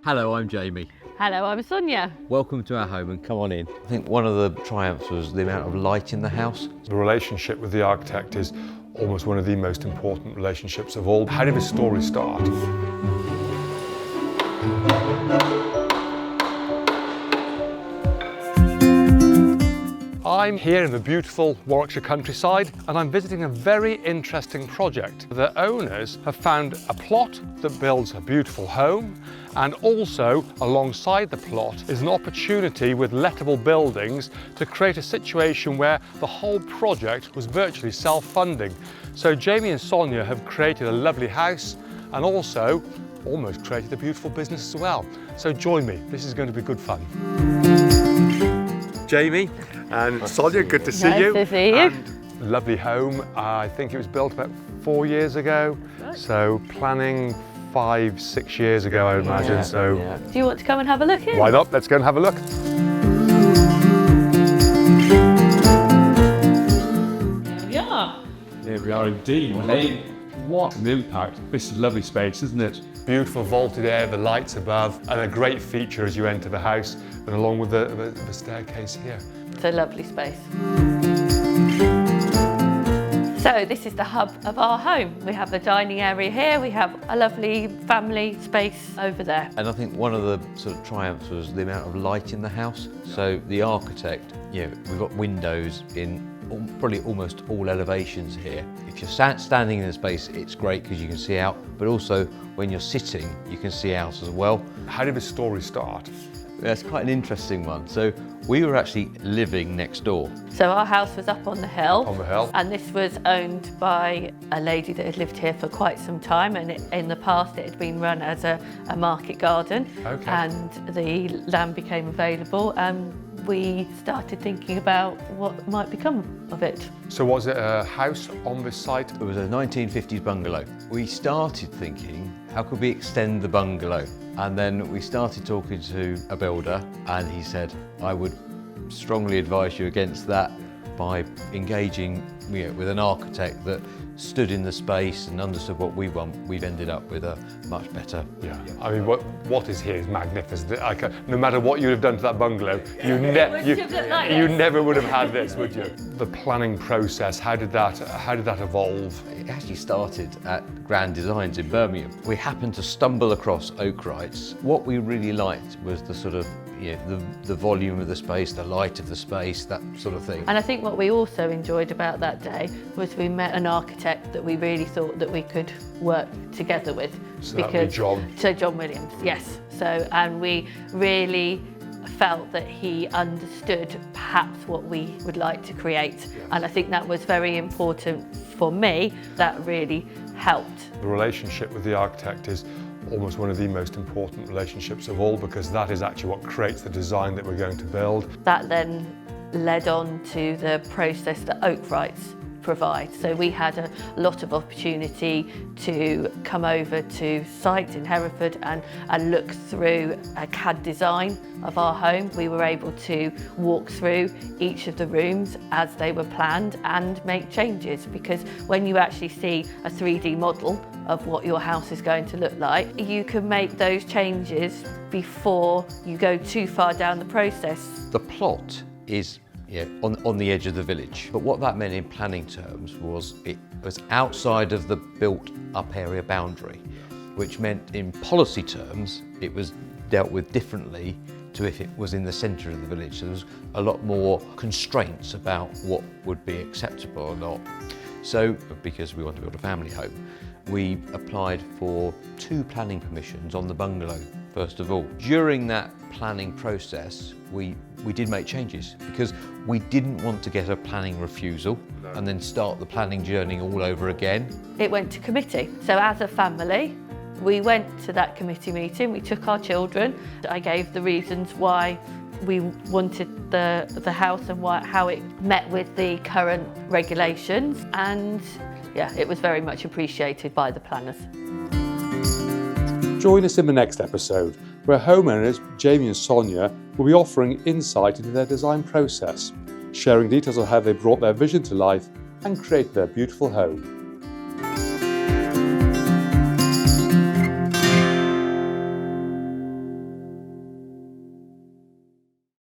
Hello, I'm Jamie. Hello, I'm Sonia. Welcome to our home and come on in. I think one of the triumphs was the amount of light in the house. The relationship with the architect is almost one of the most important relationships of all. How did this story start? I'm here in the beautiful Warwickshire countryside and I'm visiting a very interesting project. The owners have found a plot that builds a beautiful home, and also alongside the plot is an opportunity with lettable buildings to create a situation where the whole project was virtually self-funding. So Jamie and Sonia have created a lovely house and also almost created a beautiful business as well. So join me, this is going to be good fun. Jamie and Sonia, good to see you. Nice to see you. And lovely home. I think it was built about 4 years ago. Right. So planning 5-6 years ago, I would imagine. Yeah. So Yeah. Do you want to come and have a look in? Why not? Let's go and have a look. Here we are. Here we are indeed. Hey, what an impact. This is a lovely space, isn't it? Beautiful vaulted air, the lights above, and a great feature as you enter the house, and along with the staircase here. It's a lovely space. So this is the hub of our home. We have a dining area here, we have a lovely family space over there. And I think one of the sort of triumphs was the amount of light in the house. So the architect, we've got windows in probably almost all elevations here. If you're standing in the space, it's great because you can see out, but also when you're sitting, you can see out as well. How did the story start? That's quite an interesting one. So we were actually living next door. So our house was up on the hill. On the hill. And this was owned by a lady that had lived here for quite some time, and in the past it had been run as a market garden. Okay. And the land became available and we started thinking about what might become of it. So was it a house on this site? It was a 1950s bungalow. We started thinking, how could we extend the bungalow? And then we started talking to a builder and he said, I would strongly advise you against that by engaging with an architect that stood in the space and understood what we want. We've ended up with a much better. Yeah. I mean, what is here is magnificent. No matter what you'd have done to that bungalow, you never would have had this, would you? The planning process, how did that evolve? It actually started at Grand Designs in Birmingham. We happened to stumble across Oakwrights. What we really liked was the sort of the volume of the space, the light of the space, that sort of thing. And I think what we also enjoyed about that day was we met an architect that we really thought that we could work together with. So that would be John. So John Williams, yes. So, and we really felt that he understood perhaps what we would like to create. Yes. And I think that was very important for me. That really helped. The relationship with the architect is almost one of the most important relationships of all, because that is actually what creates the design that we're going to build. That then led on to the process that Oakwrights provide. So we had a lot of opportunity to come over to site in Hereford and look through a CAD design of our home. We were able to walk through each of the rooms as they were planned and make changes, because when you actually see a 3D model of what your house is going to look like, you can make those changes before you go too far down the process. The plot is on the edge of the village. But what that meant in planning terms was it was outside of the built up area boundary, which meant in policy terms it was dealt with differently to if it was in the centre of the village. So there was a lot more constraints about what would be acceptable or not. So, because we want to build a family home, we applied for 2 planning permissions on the bungalow, first of all. During that planning process, we did make changes because we didn't want to get a planning refusal and then start the planning journey all over again. It went to committee. So as a family, we went to that committee meeting, we took our children. I gave the reasons why we wanted the house and how it met with the current regulations, and it was very much appreciated by the planners. Join us in the next episode, where homeowners Jamie and Sonia will be offering insight into their design process, sharing details of how they brought their vision to life and created their beautiful home.